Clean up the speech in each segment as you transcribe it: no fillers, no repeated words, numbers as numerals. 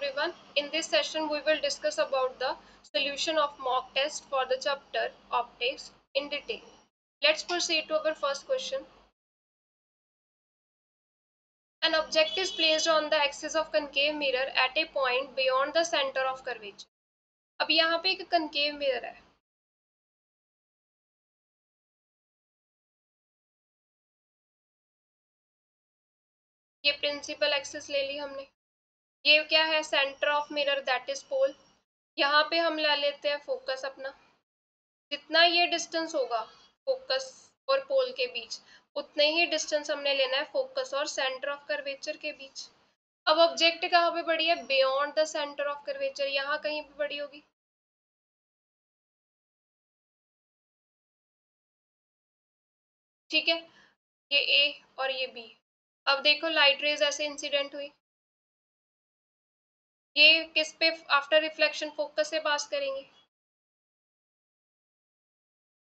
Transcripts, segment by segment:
everyone. In this session, we will discuss about the solution of mock test for the chapter Optics in detail. Let's proceed to our first question. An object is placed on the axis of concave mirror at a point beyond the center of curvature. अब यहाँ पे एक concave mirror है. ये principal axis ले ली हमने. ये क्या है? Center of mirror, that is pole. यहाँ पे हम ला लेते हैं focus अपना. जितना ये डिस्टेंस होगा फोकस और पोल के बीच, उतने ही डिस्टेंस हमने लेना है फोकस और सेंटर ऑफ कर्वेचर के बीच. अब ऑब्जेक्ट कहाँ पे पड़ी है? Beyond the centre of curvature. यहाँ कहीं पे पड़ी होगी. ठीक है, ये ए और ये बी. अब देखो लाइट रेज ऐसे इंसिडेंट हुई, ये किस पे आफ्टर रिफ्लेक्शन फोकस से पास करेंगे,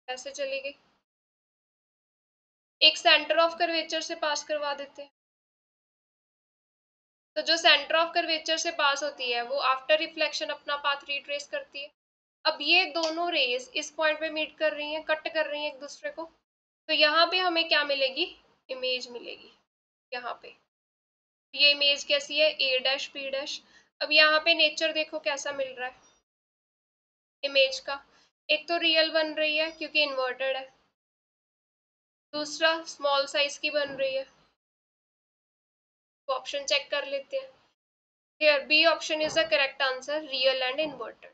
ऐसे चली गई. एक सेंटर ऑफ कर्वेचर से पास करवा देते हैं. तो जो सेंटर ऑफ कर्वेचर से पास होती है वो आफ्टर रिफ्लेक्शन अपना पाथ रिट्रेस करती है. अब ये दोनों रेज इस पॉइंट पे मीट कर रही हैं, कट कर रही हैं एक दूसरे को, तो यहाँ पे हमें क्या मिलेगी? इमेज मिलेगी. यहाँ पे ये इमेज कैसी है? ए डैश बी डैश. अब यहाँ पे नेचर देखो कैसा मिल रहा है इमेज का. एक तो रियल बन रही है क्योंकि इन्वर्टेड है, दूसरा स्मॉल साइज की बन रही है. तो ऑप्शन चेक कर लेते हैं. Here B option is the correct answer, real and inverted.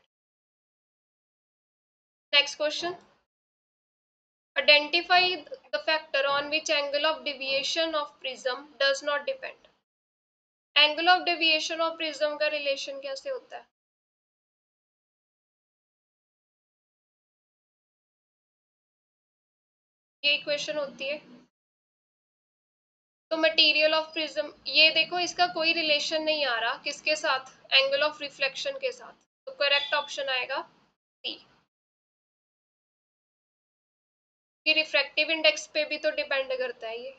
Next question. Identify the factor on which angle of deviation of prism does not depend. Angle of deviation of prism का relation कैसे होता है? ये equation होती है. तो material of prism, ये देखो इसका कोई रिलेशन नहीं आ रहा किसके साथ? एंगल ऑफ रिफ्लेक्शन के साथ. तो करेक्ट ऑप्शन आएगा सी. कि रिफ्रैक्टिव इंडेक्स पे भी तो डिपेंड करता है ये,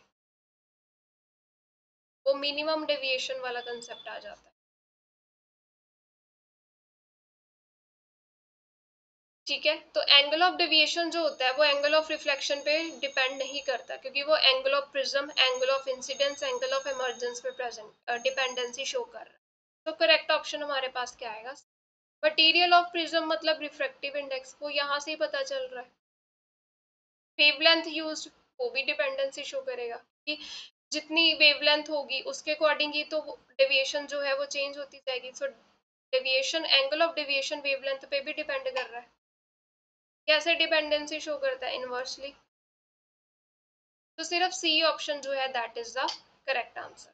वो मिनिमम डेविएशन वाला कंसेप्ट आ जाता है. ठीक है, तो एंगल ऑफ डेविएशन जो होता है वो एंगल ऑफ रिफ्लेक्शन पे डिपेंड नहीं करता, क्योंकि वो angle of prism, angle of incidence, angle of emergence पे प्रेजेंट डिपेंडेंसी शो कर रहा है. तो करेक्ट ऑप्शन हमारे पास क्या आएगा? मटेरियल ऑफ प्रिज्म मतलब रिफ्रैक्टिव इंडेक्स, वो यहाँ से ही पता चल रहा है. वेवलेंथ यूज्ड, वो भी डिपेंडेंसी शो करेगा कि जितनी वेवलेंथ होगी उसके अकॉर्डिंग ही तो डेविएशन जो है वो चेंज होती जाएगी. So deviation, angle of deviation wavelength पे भी डिपेंड कर रहा है. कैसे डिपेंडेंसी शो करता है? इनवर्सली. तो सिर्फ सी ऑप्शन जो है that is the correct answer.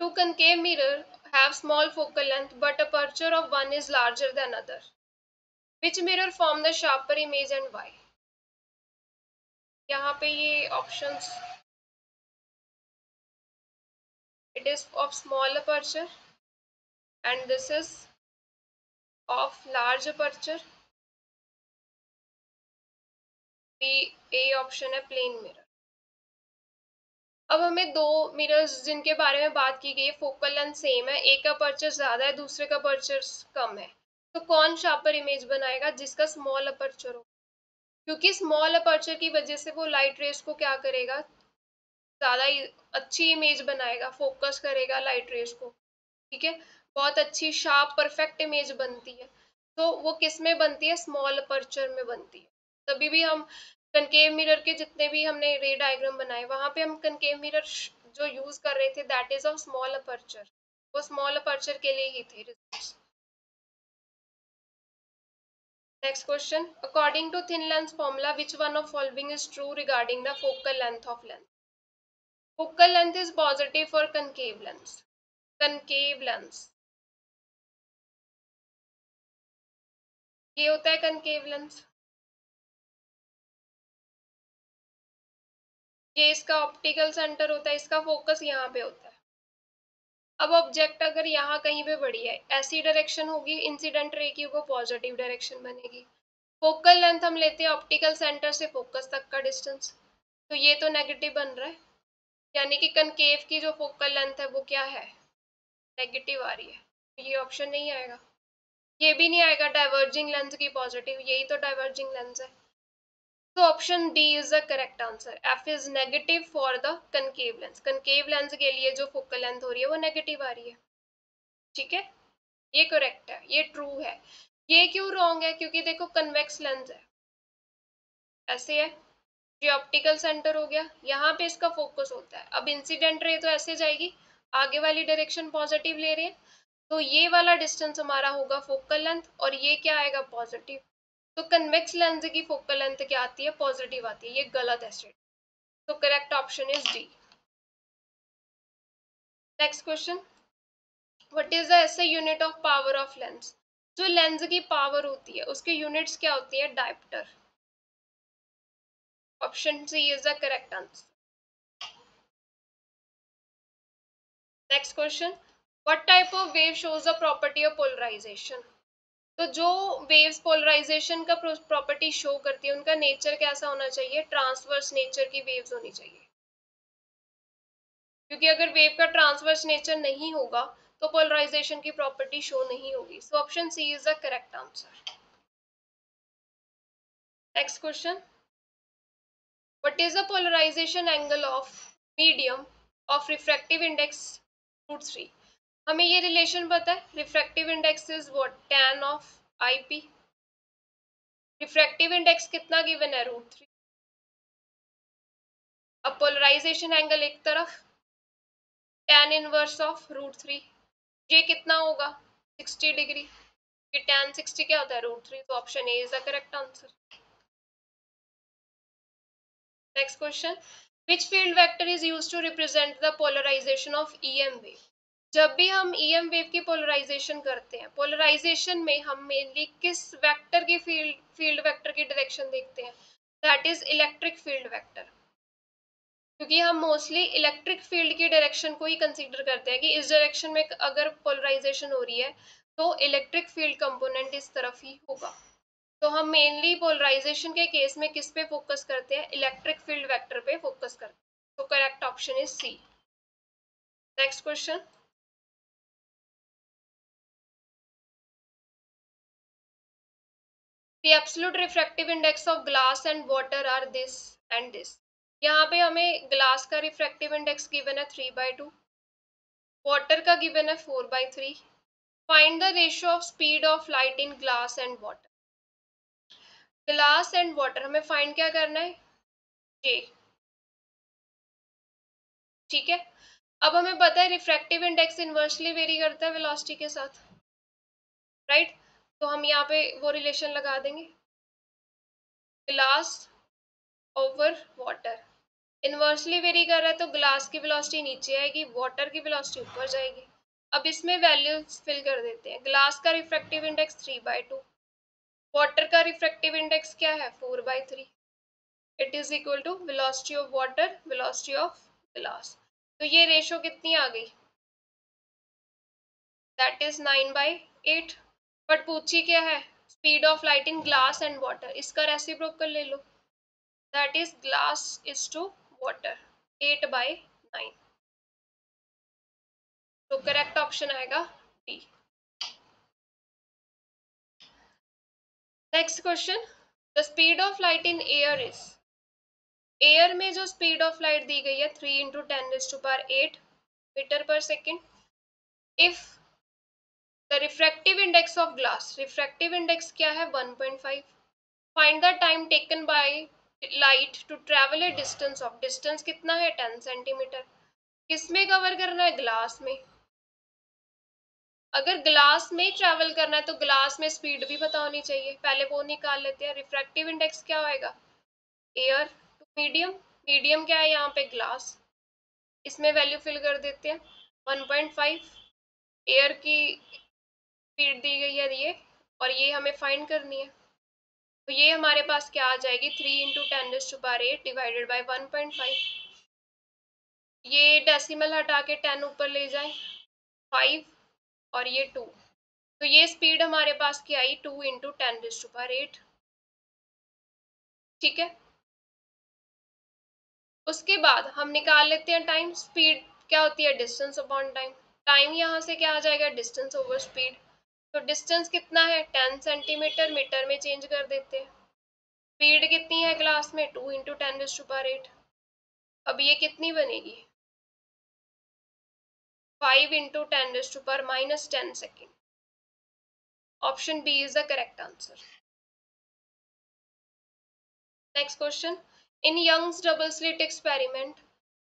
Two concave mirror have small focal length but aperture of one is larger than other. Which mirror form the sharper image and why? यहाँ पे ये options, it is of small aperture and this is of large aperture. B A option है plane mirror. अब हमें दो mirrors जिनके बारे में बात की गई है, फोकल लेंथ सेम है, एक का अपर्चर ज्यादा है दूसरे का अपर्चर कम है, तो कौन शार्पर इमेज बनाएगा? जिसका स्मॉल अपर्चर हो, क्योंकि स्मॉल अपर्चर की वजह से वो लाइट रेस को क्या करेगा? ज्यादा अच्छी इमेज बनाएगा, फोकस करेगा लाइट रेस को. ठीक है, बहुत अच्छी शार्प परफेक्ट इमेज बनती है. तो वो किस में बनती है? स्मॉल अपर्चर में बनती है. तभी भी हम कनकेव मिरर के जितने भी हमने रे डायग्राम बनाए, वहां पे हम कनकेव मिरर जो यूज कर रहे थे that is of small aperture. वो स्मॉल अपर्चर के लिए ही थे results. Next question. According to thin lens formula which one of following is true regarding the focal length of lens? Focal length is positive for concave lens. Concave lens ये होता है concave lens. ये इसका optical centre होता है, इसका focus यहाँ पे होता है. अब ऑब्जेक्ट अगर यहाँ कहीं पे पड़ी है, ऐसी डायरेक्शन होगी इंसिडेंट रे की, वो पॉजिटिव डायरेक्शन बनेगी. फोकल लेंथ हम लेते हैं ऑप्टिकल सेंटर से फोकस तक का डिस्टेंस, तो ये तो नेगेटिव बन रहा है. यानी कि कनकेव की जो फोकल लेंथ है वो क्या है, नेगेटिव आ रही है, ये ऑप्शन नहीं आएगा। ये भी नहीं आएगा डाइवर्जिंग लेंस की पॉजिटिव, यही तो डाइवर्जिंग लेंस है। तो option D is the correct answer, F is negative for the concave lens. Concave lens के लिए जो फोकल लेंथ हो रही है वो नेगेटिव आ रही है, ठीक है, ये करेक्ट है, ये ट्रू है। ये क्यों रॉन्ग है, क्योंकि देखो कन्वेक्स लेंस है, ऐसे है, ये ऑप्टिकल सेंटर हो गया, यहाँ पे इसका फोकस होता है। अब इंसिडेंट रे तो ऐसे जाएगी, आगे वाली डायरेक्शन पॉजिटिव ले रहे हैं, तो ये वाला डिस्टेंस हमारा होगा फोकल लेंथ, और ये क्या आएगा, पॉजिटिव। तो कन्वेक्स लेंस की फोकल लेंथ क्या आती है, पॉजिटिव आती है, ये गलत है स्टेट। तो correct option is D. Next question, what is the SI unit of power of lens. जो लेंस की पावर होती है उसकी यूनिट्स क्या होती है, dioptre. Option C is the correct answer. Next question, what type of wave shows the property of polarisation. तो जो वेव्स पोलराइजेशन का प्रॉपर्टी शो करती है उनका नेचर कैसा होना चाहिए, ट्रांसवर्स नेचर की वेव्स होनी चाहिए, क्योंकि अगर वेव का ट्रांसवर्स नेचर नहीं होगा तो पोलराइजेशन की प्रॉपर्टी शो नहीं होगी। So option C is the correct answer. Next question, what is the polarisation angle of medium of refractive index √3। हमें ये रिलेशन पता है, refractive index is what, tan of IP। Refractive index कितना given है, √3। अब polarisation angle एक तरफ, tan inverse of √3, ये कितना होगा, 60 डिग्री। ये tan 60 क्या होता है, √3। तो option A is the correct answer. Next question, which field vector is used to represent the polarisation of EM wave. जब भी हम EM वेव की पोलराइजेशन करते हैं, पोलराइजेशन में हम मेनली किस वेक्टर की फील्ड वेक्टर की डायरेक्शन देखते हैं, that is electric field vector. क्योंकि हम मोस्टली इलेक्ट्रिक फील्ड की डायरेक्शन को ही कंसीडर करते हैं कि इस डायरेक्शन में अगर पोलराइजेशन हो रही है तो इलेक्ट्रिक फील्ड कंपोनेंट इस तरफ ही होगा। तो हम मेनली पोलराइजेशन के केस में किस पे फोकस करते हैं, इलेक्ट्रिक फील्ड वेक्टर पे फोकस करते हैं। तो correct option is C. Next question, the absolute refractive index of glass and water are this and this. यहाँ पे हमें ग्लास का रिफ्रैक्टिव इंडेक्स गिवन है 3/2, वाटर का गिवन है 4/3। Find the ratio of speed of light in glass and water. Glass and water हमें find क्या करना है, जे, ठीक है। अब हमें पता है रिफ्रैक्टिव इंडेक्स इनवर्सली वेरी करता है वेलोसिटी के साथ, राइट। तो हम यहाँ पे वो रिलेशन लगा देंगे, glass over water, inversely very कर रहा है तो ग्लास की वेलोसिटी नीचे आएगी, वाटर की वेलोसिटी ऊपर जाएगी। अब इसमें वैल्यूज फिल कर देते हैं, ग्लास का रिफ्रैक्टिव इंडेक्स 3/2, वाटर का रिफ्रैक्टिव इंडेक्स क्या है, 4/3। It is equal to velocity of water, velocity of glass. तो ये रेशो कितनी आ गई, दैट इज 9/8। बट पूछी क्या है, speed of light in glass and water, इसका रेसिप्रोकल ले लो, that is glass is to water, 8/9। तो करेक्ट ऑप्शन आएगा D. Next question, the speed of light in air is. Air में जो स्पीड ऑफ लाइट दी गई है 3 × 10⁸ मीटर पर second. If the refractive index of glass, refractive index क्या है, 1.5। Find the time taken by light to travel a distance of, distance कितना है, 10 centimetre. किसमें कवर करना है, ग्लास में। अगर ग्लास में ट्रेवल करना है तो ग्लास में स्पीड भी पता होनी चाहिए, पहले वो निकाल लेते हैं। रिफ्रैक्टिव इंडेक्स क्या होएगा, एयर टू मीडियम, मीडियम क्या है यहाँ पे, ग्लास, इसमें वैल्यू फिल कर देते हैं 1.5। एयर की स्पीड दी गई है ये, और ये हमें फाइंड करनी है। तो ये हमारे पास क्या आ जाएगी, 3 × 10⁸ डिवाइडेड बाई 1.5। ये डेसिमल हटा के 10 ऊपर ले जाए, 5 और ये 2। तो ये स्पीड हमारे पास क्या आई, 2 × 10⁸, ठीक है। उसके बाद हम निकाल लेते हैं टाइम। स्पीड क्या होती है? Distance upon time. टाइम यहाँ से क्या आ जाएगा? Distance over speed. तो डिस्टेंस कितना है? 10 सेंटीमीटर। मीटर में चेंज कर देते हैं। स्पीड कितनी है क्लास में? 2 × 10⁸। अब ये कितनी बनेगी? 5 × 10⁻⁻10 second. Option B is the correct answer. Next question, in Young's double slit experiment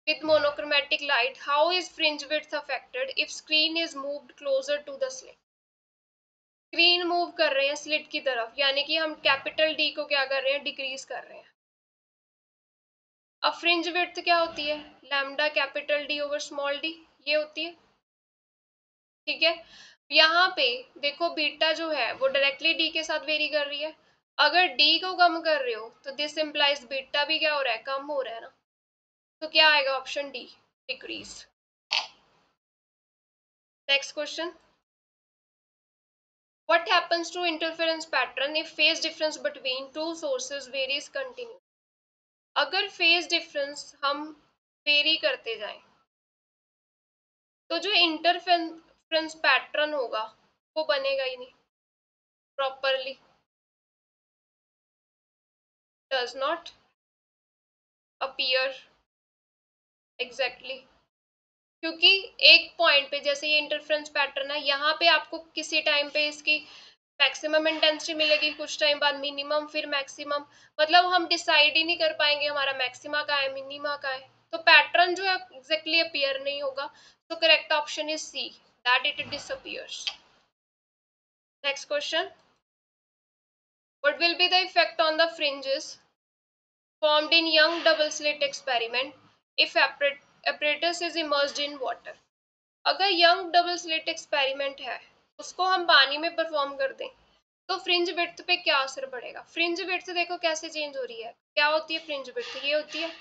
with monochromatic light, how is fringe width affected if screen is moved closer to the slit? Screen move कर रहे हैं slit की तरफ, यानी कि हम capital D को क्या कर रहे हैं? डिक्रीज कर रहे हैं। अब फ्रिंज विड्थ क्या होती है? Lambda capital D over small D, ये होती है। ठीक है, यहाँ पे देखो बीटा जो है वो डायरेक्टली डी के साथ वेरी कर रही है। अगर डी को कम कर रहे हो तो दिस इम्प्लाइज बीटा भी क्या हो रहा है? कम हो रहा है ना। तो क्या आएगा? Option D, decrease. Next question, what happens to interference pattern if phase difference between two sources varies continuously? अगर फेज डिफरेंस हम वेरी करते जाएं तो जो इंटरफेरेंस पैटर्न होगा वो बनेगा ही नहीं properly. Does not appear exactly, क्योंकि एक पॉइंट पे जैसे ये इंटरफेरेंस पैटर्न है, यहाँ पे आपको किसी टाइम पे इसकी मैक्सिमम इंटेंसिटी मिलेगी, कुछ टाइम बाद मिनिमम, फिर मैक्सिमम। मतलब हम डिसाइड ही नहीं कर पाएंगे हमारा मैक्सिमा का है, मिनिमा का है। तो पैटर्न जो है एग्जैक्टली अपीयर नहीं होगा। तो correct option is C, that it disappears. Next question, what will be the effect on the fringes formed in young double slit experiment if apparatus is immersed in water? अगर young double slit experiment है, उसको हम पानी में perform कर दें तो fringe width पे क्या असर पड़ेगा? फ्रिंज विड्थ देखो कैसे चेंज हो रही है। क्या होती है फ्रिंज विड्थ? ये होती है।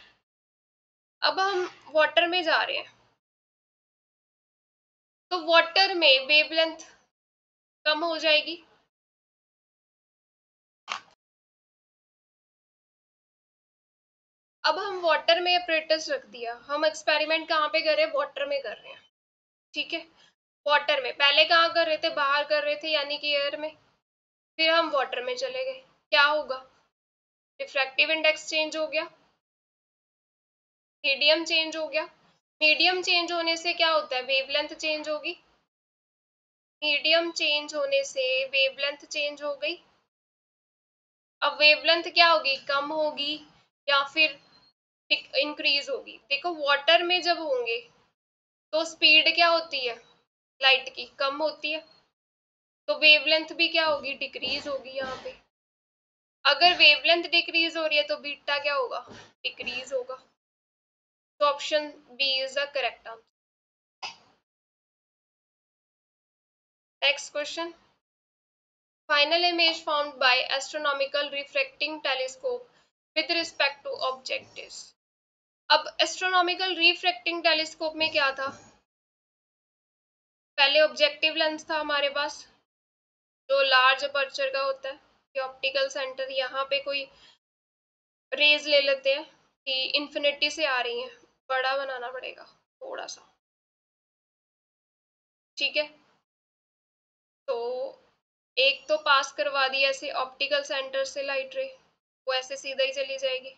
अब हम वाटर में जा रहे हैं तो वाटर में वेवलेंथ कम हो जाएगी। अब हम वाटर में अपरेटस रख दिया, हम एक्सपेरिमेंट कहाँ पे कर रहे हैं? वाटर में कर रहे हैं। ठीक है, वाटर में। पहले कहाँ कर रहे थे? बाहर कर रहे थे, यानी कि एयर में। फिर हम वाटर में चले गए, क्या होगा? रिफ्रैक्टिव इंडेक्स चेंज हो गया, मीडियम चेंज हो गया। मीडियम चेंज होने से क्या होता है? वेवलेंथ चेंज होगी। मीडियम चेंज होने से वेवलेंथ चेंज हो गई। अब वेवलेंथ क्या होगी? कम होगी या फिर इंक्रीज होगी? देखो वाटर में जब होंगे तो स्पीड क्या होती है लाइट की? कम होती है। तो वेवलेंथ भी क्या होगी? डिक्रीज होगी यहाँ पे। अगर वेवलेंथ डिक्रीज हो रही है तो बीटा क्या होगा? डिक्रीज होगा। तो option B is the correct answer. Next question, final image formed by astronomical refracting telescope with respect to objectives. अब एस्ट्रोनॉमिकल रिफ्रैक्टिंग टेलीस्कोप में क्या था? पहले ऑब्जेक्टिव लेंस था हमारे पास जो लार्ज अपर्चर का होता है। ये ऑप्टिकल सेंटर, यहाँ पे कोई रेज ले लेते हैं कि इन्फिनिटी से आ रही हैं, बड़ा बनाना पड़ेगा थोड़ा सा। ठीक है, तो एक तो पास करवा दी ऐसे ऑप्टिकल सेंटर से लाइट रे, वो ऐसे सीधा ही चली जाएगी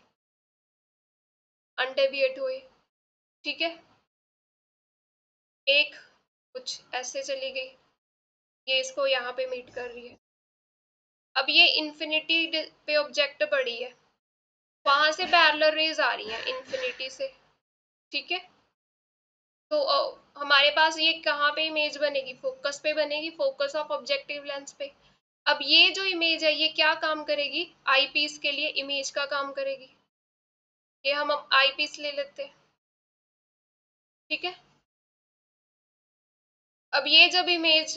अनडेविएट हुई। ठीक है, एक कुछ ऐसे चली गई, ये इसको यहाँ पे मीट कर रही है। अब ये इन्फिनिटी पे ऑब्जेक्ट पड़ी है, वहां से पैरेलल रेज आ रही है इन्फिनिटी से। ठीक है, तो हमारे पास ये कहाँ पे इमेज बनेगी? फोकस पे बनेगी, फोकस ऑफ ऑब्जेक्टिव लेंस पे। अब ये जो इमेज है ये क्या काम करेगी? आई पीस के लिए इमेज का काम करेगी। ये हम आई पीस ले लेते हैं। ठीक है, अब ये जब इमेज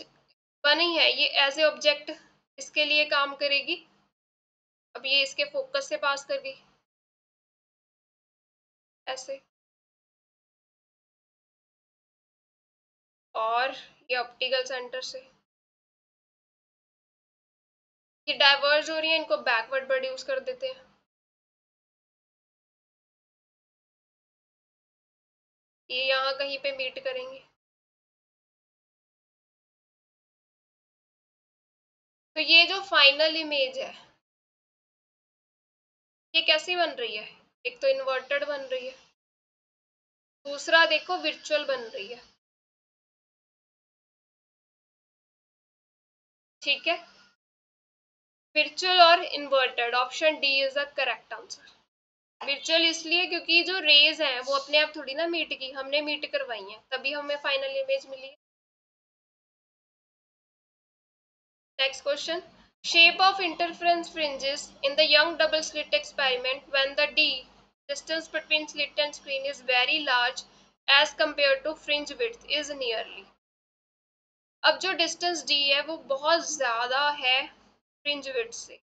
बनी है ये एज ए ऑब्जेक्ट इसके लिए काम करेगी। अब ये इसके फोकस से पास कर गई ऐसे, और ये ऑप्टिकल सेंटर से ये डाइवर्ज हो रही है, इनको बैकवर्ड प्रोड्यूस कर देते हैं। ये यहाँ कहीं पे मीट करेंगे। तो ये जो फाइनल इमेज है ये कैसी बन रही है? एक तो इन्वर्टेड बन रही है, दूसरा देखो वर्चुअल बन रही है। ठीक है, वर्चुअल और inverted, option D is the correct answer. Virtual इसलिए क्योंकि जो रेज हैं वो अपने आप थोड़ी ना मीट की, हमने मीट करवाई है, तभी हमें फाइनल इमेज मिली। Next question, shape of interference fringes in the young double slit experiment when the d distance between slit and screen is very large as compared to fringe width is nearly। अब जो distance d है वो बहुत ज्यादा है fringe width से,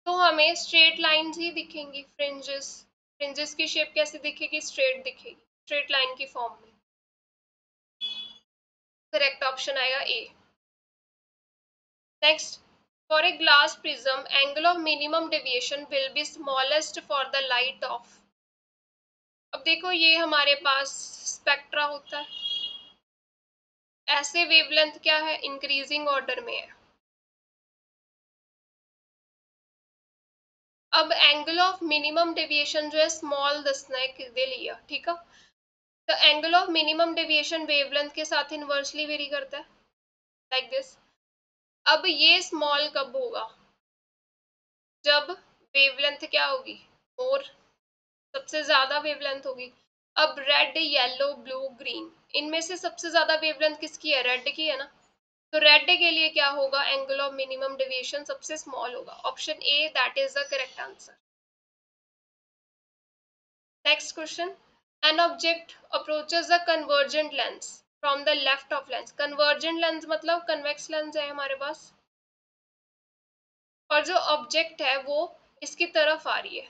तो हमें स्ट्रेट लाइंस ही दिखेंगी। फ्रिंजेस फ्रिंजेस की शेप कैसे दिखेगी? स्ट्रेट दिखेगी, स्ट्रेट लाइन की फॉर्म में। करेक्ट ऑप्शन आएगा A. Next, for a glass prism angle of minimum deviation will be smallest for the light of। अब देखो ये हमारे पास स्पेक्ट्रा होता है, ऐसे वेवलेंथ क्या है? इंक्रीजिंग ऑर्डर में है। अब एंगल ऑफ मिनिमम डेविएशन जो है स्मॉल दसना है किसने लिया, ठीक है। तो angle of minimum deviation wavelength के साथ इनवर्सली वेरी करता है, लाइक दिस। अब ये स्मॉल कब होगा? जब वेवलेंथ क्या होगी? और सबसे ज्यादा वेवलेंथ होगी। अब रेड, येलो, ब्लू, ग्रीन, इनमें से सबसे ज्यादा वेवलेंथ किसकी है? रेड की है ना। तो रेड के लिए क्या होगा? एंगल ऑफ मिनिमम डेविएशन सबसे स्मॉल होगा। Option A that is the correct answer. Next question, an object approaches the convergent lens from the left of lens. Convergent lens मतलब कन्वेक्स लेंस है हमारे पास, और जो ऑब्जेक्ट है वो इसकी तरफ आ रही है,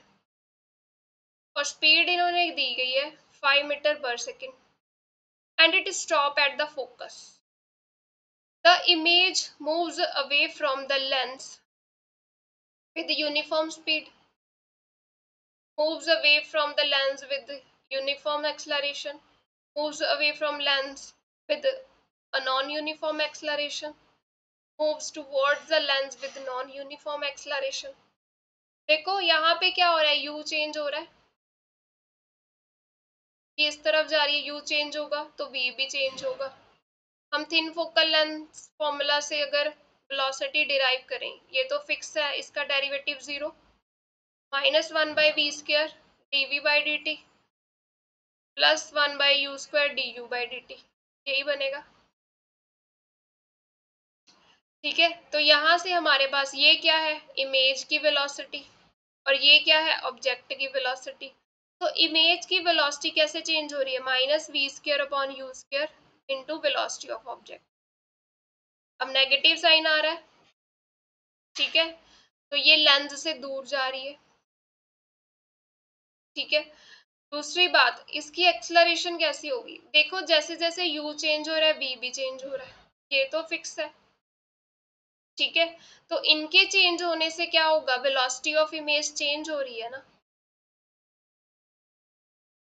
और स्पीड इन्होंने दी गई है 5 मीटर पर second, and it stop at the focus। The image moves away from the lens with uniform speed, moves away from the lens with uniform acceleration, moves away from lens with a non-uniform acceleration, moves towards the lens with non-uniform acceleration। देखो यहाँ पे क्या हो रहा है? u change हो रहा है, ये इस तरफ जा रही है, u चेंज होगा तो v भी चेंज होगा। हम थिन फोकल लेंथ फॉर्मूला से अगर वेलोसिटी डिराइव करें, ये तो फिक्स है, इसका derivative 0, -1/v² dv/dt +1/u² du/dt, यही बनेगा। ठीक है, तो यहाँ से हमारे पास ये क्या है? इमेज की वेलोसिटी, और ये क्या है? ऑब्जेक्ट की वेलोसिटी। तो इमेज की वेलोसिटी कैसे चेंज हो रही है? -v²/u² into velocity of object. अब नेगेटिव साइन आ रहा है, ठीक है, तो ये लेंस से दूर जा रही है। ठीक है, दूसरी बात, इसकी एक्सेलरेशन कैसी होगी? देखो जैसे जैसे u चेंज हो रहा है v भी चेंज हो रहा है, ये तो फिक्स है। ठीक है, तो इनके चेंज होने से क्या होगा? वेलोसिटी ऑफ इमेज चेंज हो रही है ना।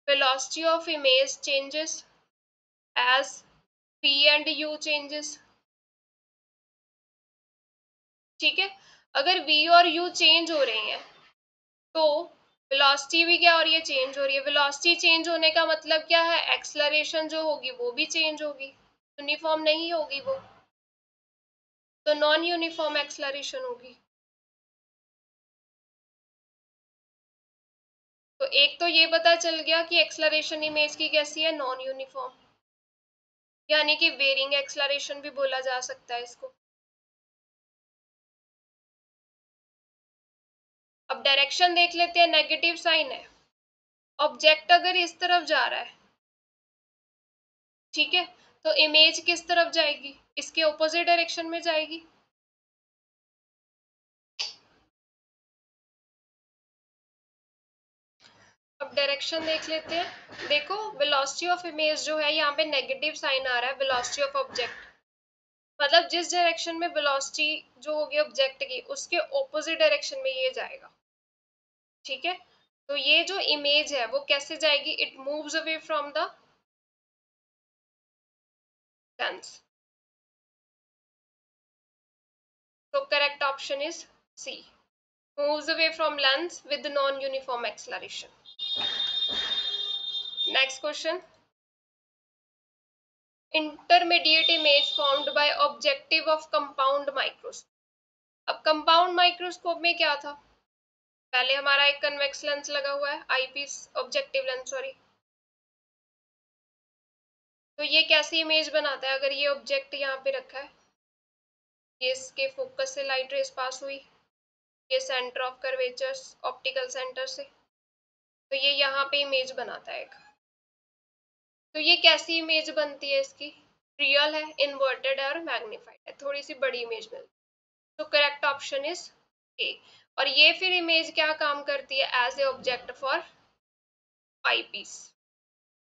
Velocity of image changes as v and u changes. ठीक है, अगर v और u चेंज हो रहे हैं तो वेलोसिटी भी क्या हो रही है? चेंज हो रही है। वेलोसिटी चेंज होने का मतलब क्या है? एक्सेलरेशन जो होगी वो भी चेंज होगी, यूनिफॉर्म नहीं होगी वो, तो नॉन यूनिफॉर्म एक्सेलरेशन होगी। तो एक तो ये पता चल गया कि एक्सेलरेशन इमेज की कैसी है? नॉन यूनिफॉर्म, यानी कि वेरिंग एक्सेलरेशन भी बोला जा सकता है इसको। अब डायरेक्शन देख लेते हैं, नेगेटिव साइन है, ऑब्जेक्ट अगर इस तरफ जा रहा है, ठीक है, तो इमेज किस तरफ जाएगी? इसके ऑपोजिट डायरेक्शन में जाएगी। अब डायरेक्शन देख लेते हैं, देखो वेलोसिटी ऑफ इमेज जो है यहाँ पे नेगेटिव साइन आ रहा है, वेलोसिटी ऑफ ऑब्जेक्ट मतलब जिस डायरेक्शन में वेलोसिटी जो होगी ऑब्जेक्ट की उसके ऑपोजिट डायरेक्शन में ये जाएगा। ठीक है, तो ये जो इमेज है वो कैसे जाएगी? It moves away from the lens. So correct option is C. Moves away from lens with non-uniform acceleration. Next question. Intermediate image formed by objective of compound microscope. अब कंपाउंड माइक्रोस्कोप में क्या था? पहले हमारा एक कन्वेक्स लेंस लगा हुआ है, आईपीस ऑब्जेक्टिव लेंस सॉरी। तो ये कैसी इमेज बनाता है? अगर ये ऑब्जेक्ट यहाँ पे रखा है, ये इसके फोकस से लाइट रेस पास हुई, ये centre of curvatures optical centre से, तो ये यहाँ पे इमेज बनाता है एक। तो ये कैसी इमेज बनती है इसकी? रियल है, इन्वर्टेड है और मैग्नीफाइड है, थोड़ी सी बड़ी इमेज मिलती है। तो करेक्ट ऑप्शन इज ए। और ये फिर इमेज क्या काम करती है? As a object for eyepiece,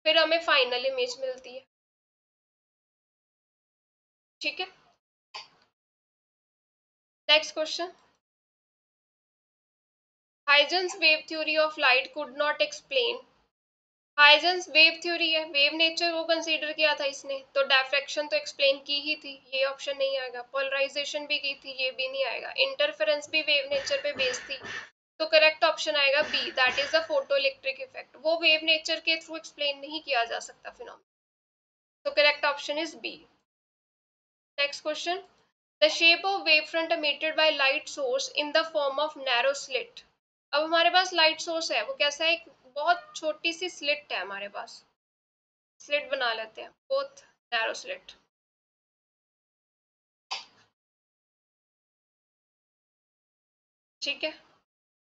फिर हमें फाइनल इमेज मिलती है। ठीक है, next question. Huygens wave theory of light could not explain. Huygens wave theory है, वेव नेचर वो कंसीडर किया था इसने, तो डायफ्रैक्शन तो एक्सप्लेन की ही थी, ये ऑप्शन नहीं आएगा। पोलराइजेशन भी की थी, ये भी नहीं आएगा। इंटरफेरेंस भी वेव नेचर पे बेस्ड थी, तो करेक्ट ऑप्शन आएगा B, that is the photo electric effect. वो वेव नेचर के थ्रू एक्सप्लेन नहीं किया जा सकता फिनोमेना, तो correct option is B. Next question. The shape of wave front emitted by light source in the form of narrow slit. अब हमारे पास light source है, वो कैसा है? एक बहुत छोटी सी स्लिट है हमारे पास, स्लिट बना लेते हैं, बोथ नैरो स्लिट। ठीक है,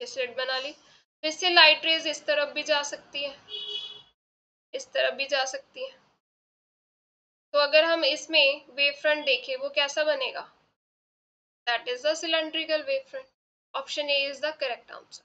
ये स्लिट बना ली, तो इससे लाइट रेज इस तरफ भी जा सकती है, इस तरफ भी जा सकती है। तो अगर हम इसमें वेव फ्रंट देखें, वो कैसा बनेगा? That is the cylindrical wave front. Option A is the correct answer.